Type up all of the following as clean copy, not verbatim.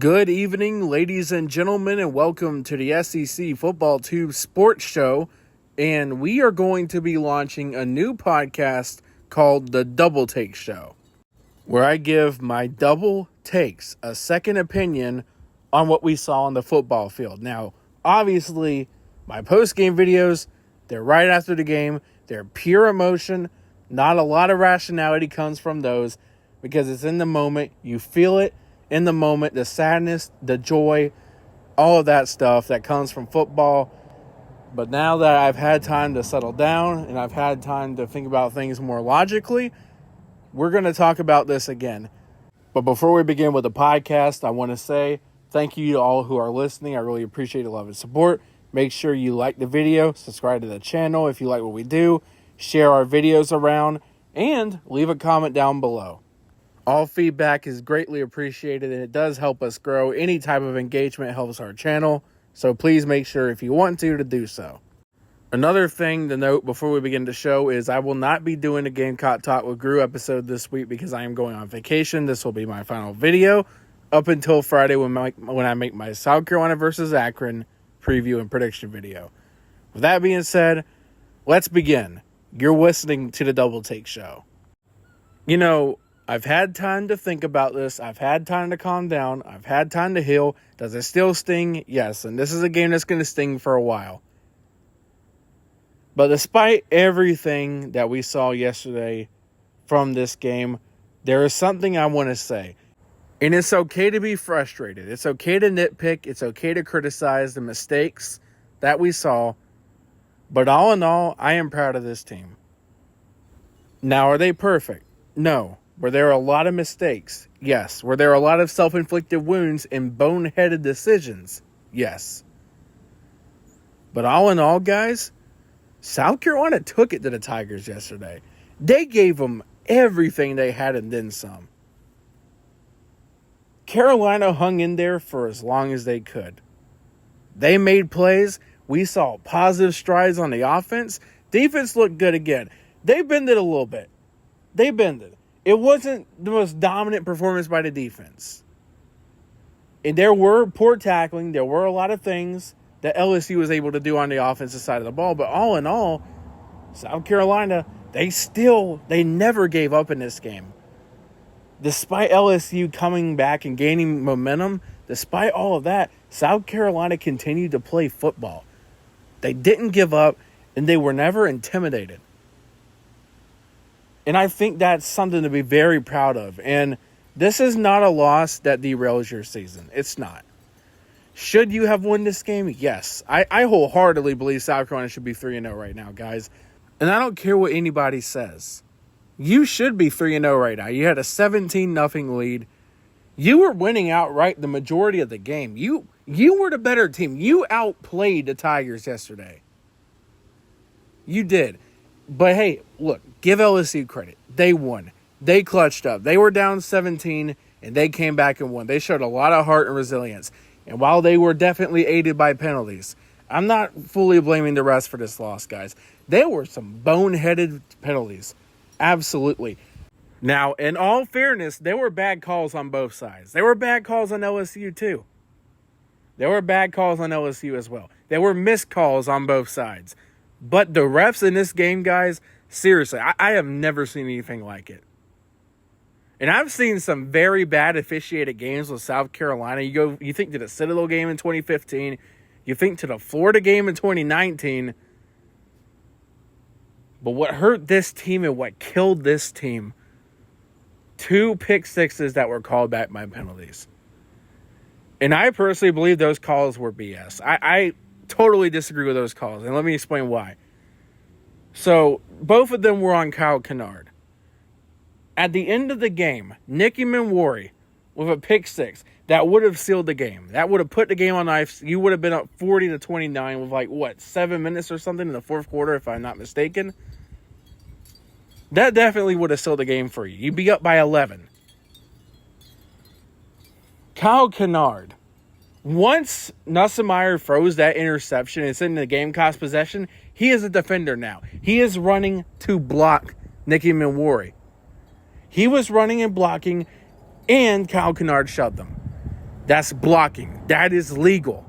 Good evening, ladies and gentlemen, and welcome to the SEC Football Tube Sports Show. And we are going to be launching a new podcast called The Double Take Show, where I give my double takes, a second opinion on what we saw on the football field. Now, obviously, my post-game videos, they're right after the game. They're pure emotion. Not a lot of rationality comes from those because it's in the moment. You feel it in the moment, the sadness, the joy, all of that stuff that comes from football. But now that I've had time to settle down and I've had time to think about things more logically, we're going to talk about this again. But before we begin with the podcast, I want to say thank you to all who are listening. I really appreciate the love and support. Make sure you like the video, subscribe to the channel if you like what we do, share our videos around, and leave a comment down below. All feedback is greatly appreciated, and it does help us grow. Any type of engagement helps our channel, so please make sure if you want to do so. Another thing to note before we begin the show is I will not be doing a Gamecock Talk with Gru episode this week because I am going on vacation. This will be my final video up until Friday when I make my South Carolina versus Akron preview and prediction video. With that being said, let's begin. You're listening to the Double Take Show. You know, I've had time to think about this. I've had time to calm down. I've had time to heal. Does it still sting? Yes, and this is a game that's going to sting for a while. But despite everything that we saw yesterday from this game, there is something I want to say. And it's okay to be frustrated. It's okay to nitpick. It's okay to criticize the mistakes that we saw. But all in all, I am proud of this team. Now, are they perfect? No. Were there a lot of mistakes? Yes. Were there a lot of self-inflicted wounds and boneheaded decisions? Yes. But all in all, guys, South Carolina took it to the Tigers yesterday. They gave them everything they had and then some. Carolina hung in there for as long as they could. They made plays. We saw positive strides on the offense. Defense looked good again. They bended a little bit. They bended. It wasn't the most dominant performance by the defense. And there were poor tackling. There were a lot of things that LSU was able to do on the offensive side of the ball. But all in all, South Carolina, they never gave up in this game. Despite LSU coming back and gaining momentum, despite all of that, South Carolina continued to play football. They didn't give up, and they were never intimidated. And I think that's something to be very proud of. And this is not a loss that derails your season. It's not. Should you have won this game? Yes. I wholeheartedly believe South Carolina should be 3-0 right now, guys. And I don't care what anybody says. You should be 3-0 right now. You had a 17-0 lead. You were winning outright the majority of the game. You were the better team. You outplayed the Tigers yesterday. You did. But hey, look, give LSU credit. They won. They clutched up. They were down 17, and they came back and won. They showed a lot of heart and resilience. And while they were definitely aided by penalties, I'm not fully blaming the refs for this loss, guys. There were some boneheaded penalties. Absolutely. Now, in all fairness, there were bad calls on both sides. There were bad calls on LSU, too. There were bad calls on LSU as well. There were missed calls on both sides. But the refs in this game, guys, seriously, I have never seen anything like it. And I've seen some very bad officiated games with South Carolina. You think to the Citadel game in 2015. You think to the Florida game in 2019. But what hurt this team and what killed this team, 2 pick sixes that were called back by penalties. And I personally believe those calls were BS. I totally disagree with those calls, and let me explain why. So, both of them were on Kyle Kennard. At the end of the game, Nicky Minwari with a pick six, that would have sealed the game. That would have put the game on ice. You would have been up 40-29 with 7 minutes or something in the fourth quarter, if I'm not mistaken. That definitely would have sealed the game for you. You'd be up by 11. Kyle Kennard. Once Nussmeier froze that interception and it's in the Gamecocks possession, he is a defender now. He is running to block Nicky Minwari. He was running and blocking, and Kyle Kennard shoved them. That's blocking. That is legal.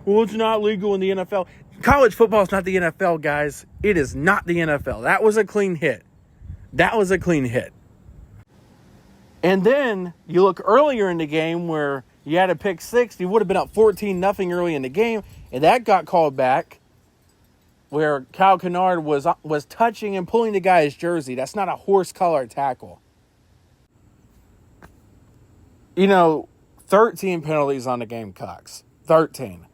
Well, it's not legal in the NFL. College football is not the NFL, guys. It is not the NFL. That was a clean hit. That was a clean hit. And then you look earlier in the game where you had a pick six. You would have been up 14-0 early in the game, and that got called back where Kyle Kennard was touching and pulling the guy's jersey. That's not a horse collar tackle. 13 penalties on the Gamecocks. 13.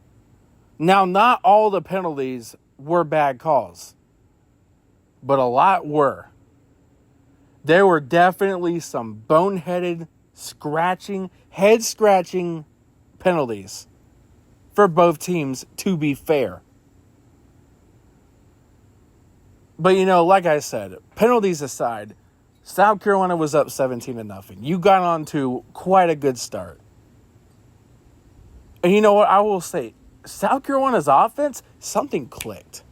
Now, not all the penalties were bad calls, but a lot were. There were definitely some boneheaded, head-scratching penalties for both teams, to be fair. But, like I said, penalties aside, South Carolina was up 17-0. You got on to quite a good start. And you know what? I will say, South Carolina's offense, something clicked.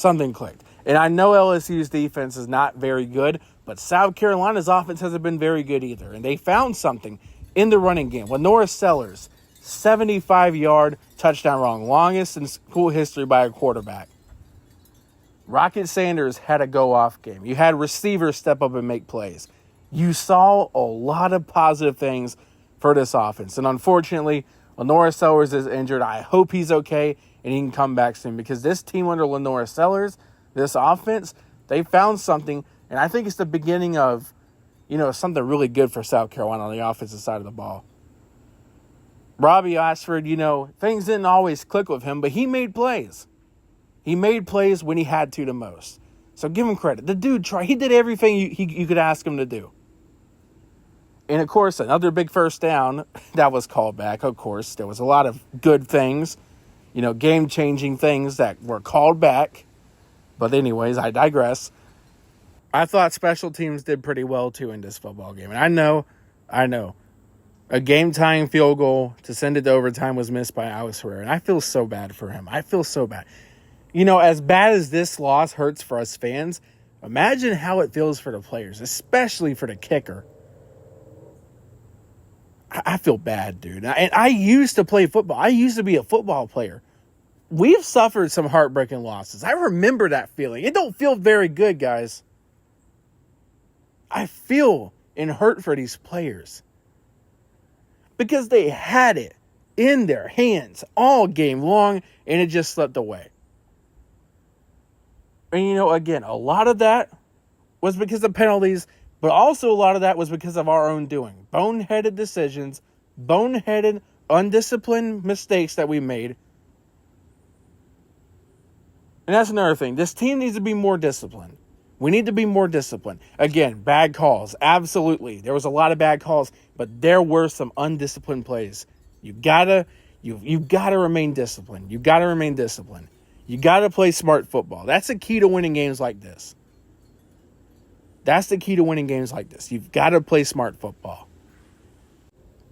And I know LSU's defense is not very good, but South Carolina's offense hasn't been very good either. And they found something in the running game. Lenora Sellers, 75-yard touchdown run, longest in school history by a quarterback. Rocket Sanders had a go-off game. You had receivers step up and make plays. You saw a lot of positive things for this offense. And unfortunately, Lenora Sellers is injured. I hope he's okay and he can come back soon, because this team under Lenora Sellers, this offense, they found something, and I think it's the beginning of, something really good for South Carolina on the offensive side of the ball. Robbie Ashford, things didn't always click with him, but he made plays. He made plays when he had to the most. So give him credit. The dude tried. He did everything you could ask him to do. And, of course, another big first down that was called back. Of course, there was a lot of good things, game-changing things that were called back. But anyways, I digress. I thought special teams did pretty well, too, in this football game. And I know, a game-tying field goal to send it to overtime was missed by Alex Herrera. And I feel so bad for him. I feel so bad. As bad as this loss hurts for us fans, imagine how it feels for the players, especially for the kicker. I feel bad, dude. And I used to play football. I used to be a football player. We've suffered some heartbreaking losses. I remember that feeling. It don't feel very good, guys. I feel and hurt for these players because they had it in their hands all game long, and it just slipped away. And, again, a lot of that was because of penalties, but also a lot of that was because of our own doing. Boneheaded decisions, boneheaded, undisciplined mistakes that we made. And that's another thing. This team needs to be more disciplined. We need to be more disciplined. Again, bad calls. Absolutely. There was a lot of bad calls, but there were some undisciplined plays. You've got to remain disciplined. You've got to remain disciplined. You got to play smart football. That's the key to winning games like this. You've got to play smart football.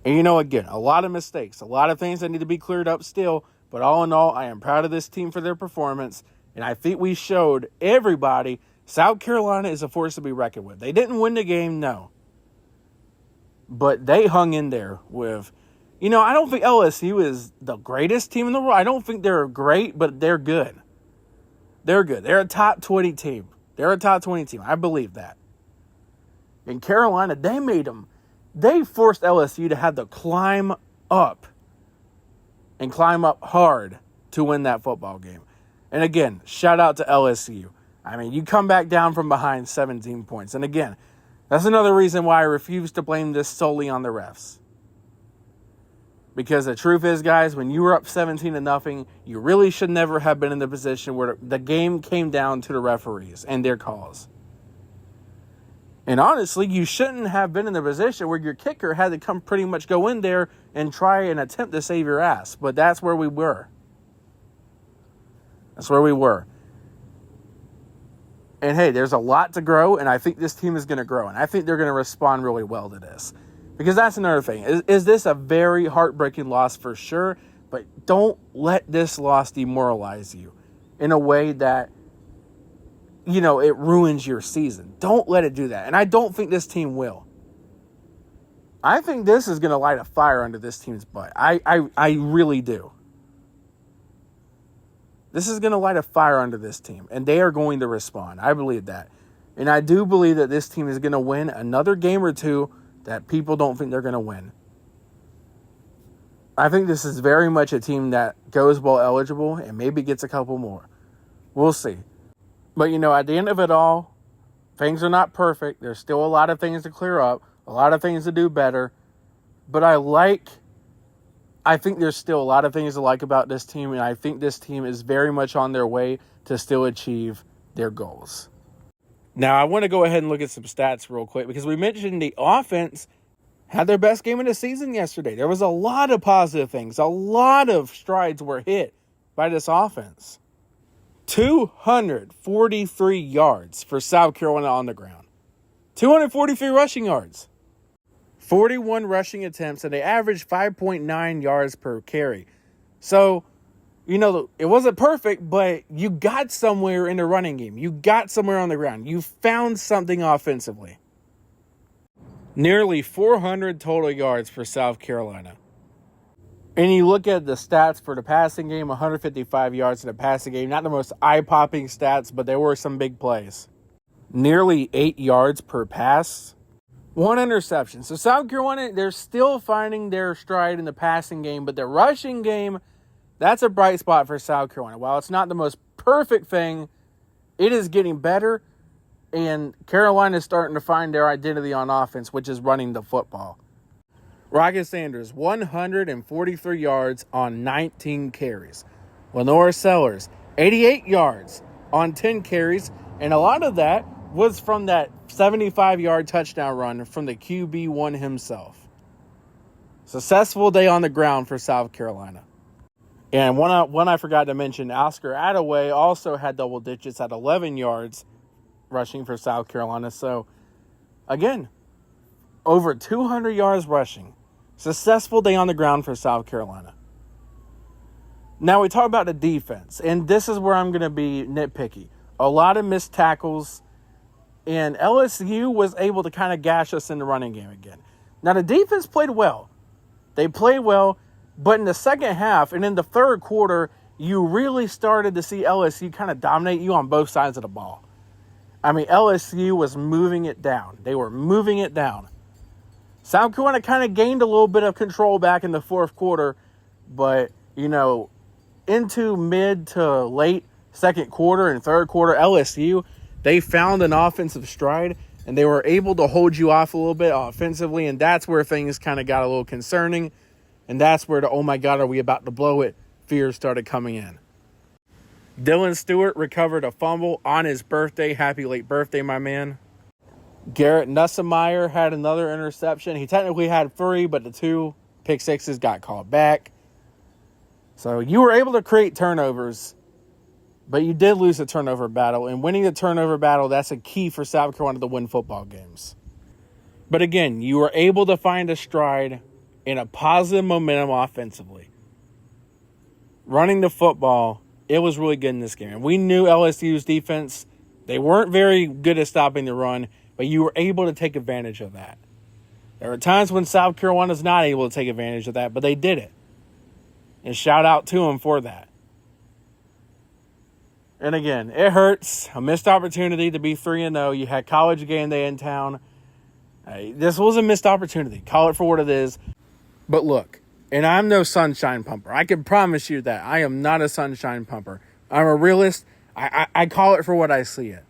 And again, a lot of mistakes, a lot of things that need to be cleared up still. But all in all, I am proud of this team for their performance. And I think we showed everybody South Carolina is a force to be reckoned with. They didn't win the game, no. But they hung in there with... I don't think LSU is the greatest team in the world. I don't think they're great, but they're good. They're good. They're a top 20 team. I believe that. In Carolina, they forced LSU to have to climb up and climb up hard to win that football game. And again, shout out to LSU. I mean, you come back down from behind 17 points. And again, that's another reason why I refuse to blame this solely on the refs. Because the truth is, guys, when you were up 17-0, you really should never have been in the position where the game came down to the referees and their calls. And honestly, you shouldn't have been in the position where your kicker had to pretty much go in there and try and attempt to save your ass. But that's where we were. And hey, there's a lot to grow, and I think this team is going to grow. And I think they're going to respond really well to this. Because that's another thing. Is this a very heartbreaking loss for sure? But don't let this loss demoralize you in a way that, it ruins your season. Don't let it do that. And I don't think this team will. I think this is going to light a fire under this team's butt. I really do. This is going to light a fire under this team, and they are going to respond. I believe that. And I do believe that this team is going to win another game or two that people don't think they're going to win. I think this is very much a team that goes bowl eligible and maybe gets a couple more. We'll see. But, at the end of it all, things are not perfect. There's still a lot of things to clear up, a lot of things to do better. But I think there's still a lot of things to like about this team, and I think this team is very much on their way to still achieve their goals. Now, I want to go ahead and look at some stats real quick because we mentioned the offense had their best game of the season yesterday. There was a lot of positive things. A lot of strides were hit by this offense. 243 yards for South Carolina on the ground. 243 rushing yards. 41 rushing attempts, and they averaged 5.9 yards per carry. So, it wasn't perfect, but you got somewhere in the running game. You got somewhere on the ground. You found something offensively. Nearly 400 total yards for South Carolina. And you look at the stats for the passing game, 155 yards in the passing game. Not the most eye-popping stats, but there were some big plays. Nearly 8 yards per pass. 1 interception. So South Carolina, they're still finding their stride in the passing game, but the rushing game, that's a bright spot for South Carolina. While it's not the most perfect thing, it is getting better, and Carolina is starting to find their identity on offense, which is running the football. Rocket Sanders, 143 yards on 19 carries. Lenora Sellers, 88 yards on 10 carries, and a lot of that was from that 75-yard touchdown run from the QB1 himself. Successful day on the ground for South Carolina. And one I forgot to mention, Oscar Attaway also had double digits at 11 yards rushing for South Carolina. So, again, over 200 yards rushing. Successful day on the ground for South Carolina. Now we talk about the defense, and this is where I'm going to be nitpicky. A lot of missed tackles, and LSU was able to kind of gash us in the running game again. Now, the defense played well. They played well, but in the second half and in the third quarter, you really started to see LSU kind of dominate you on both sides of the ball. I mean, LSU was moving it down. They were moving it down. South Carolina kind of gained a little bit of control back in the fourth quarter, but, into mid to late second quarter and third quarter, LSU, they found an offensive stride, and they were able to hold you off a little bit offensively, and that's where things kind of got a little concerning, and that's where the, oh my God, are we about to blow it, fears started coming in. Dylan Stewart recovered a fumble on his birthday. Happy late birthday, my man. Garrett Nussmeier had another interception. He technically had 3, but the 2 pick sixes got called back. So you were able to create turnovers, but you did lose the turnover battle. And winning the turnover battle, that's a key for South Carolina to win football games. But again, you were able to find a stride in a positive momentum offensively. Running the football, it was really good in this game. And we knew LSU's defense, they weren't very good at stopping the run, but you were able to take advantage of that. There are times when South Carolina's not able to take advantage of that, but they did it. And shout out to them for that. And again, it hurts. A missed opportunity to be 3-0. You had college game day in town. This was a missed opportunity. Call it for what it is. But look, and I'm no sunshine pumper. I can promise you that. I am not a sunshine pumper. I'm a realist. I call it for what I see it.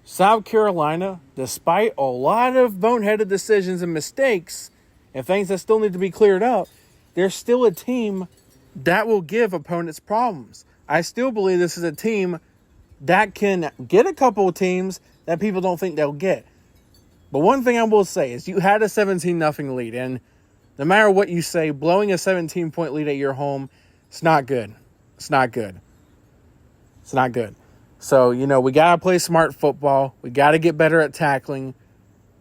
South Carolina, despite a lot of boneheaded decisions and mistakes and things that still need to be cleared up, they're still a team that will give opponents problems. I still believe this is a team that can get a couple of teams that people don't think they'll get. But one thing I will say is you had a 17-0 lead, and no matter what you say, blowing a 17-point lead at your home, it's not good. It's not good. It's not good. So, we got to play smart football. We got to get better at tackling.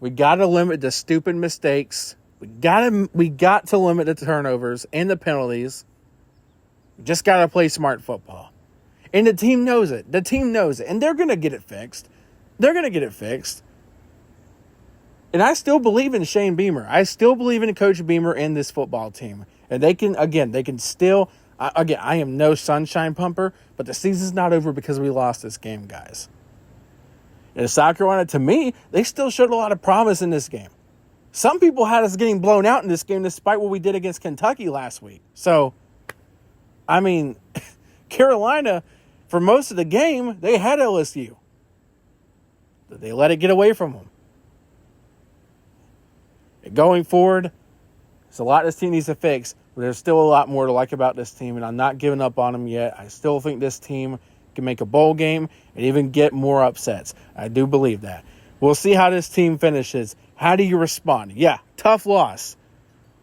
We got to limit the stupid mistakes. We got to limit the turnovers and the penalties. We just got to play smart football. And the team knows it. The team knows it. And they're going to get it fixed. They're going to get it fixed. And I still believe in Shane Beamer. I still believe in Coach Beamer and this football team. And they can still, I am no sunshine pumper, but the season's not over because we lost this game, guys. And South Carolina, to me, they still showed a lot of promise in this game. Some people had us getting blown out in this game despite what we did against Kentucky last week. So, I mean, Carolina, for most of the game, they had LSU. They let it get away from them. Going forward, there's a lot this team needs to fix, but there's still a lot more to like about this team, and I'm not giving up on them yet. I still think this team can make a bowl game and even get more upsets. I do believe that. We'll see how this team finishes. How do you respond? Yeah, tough loss.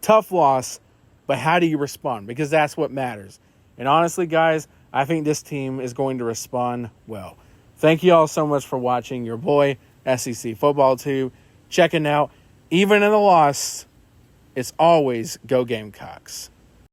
Tough loss, but how do you respond? Because that's what matters. And honestly, guys, I think this team is going to respond well. Thank you all so much for watching. Your boy, SEC Football Tube, checking out. Even in a loss, it's always go Gamecocks.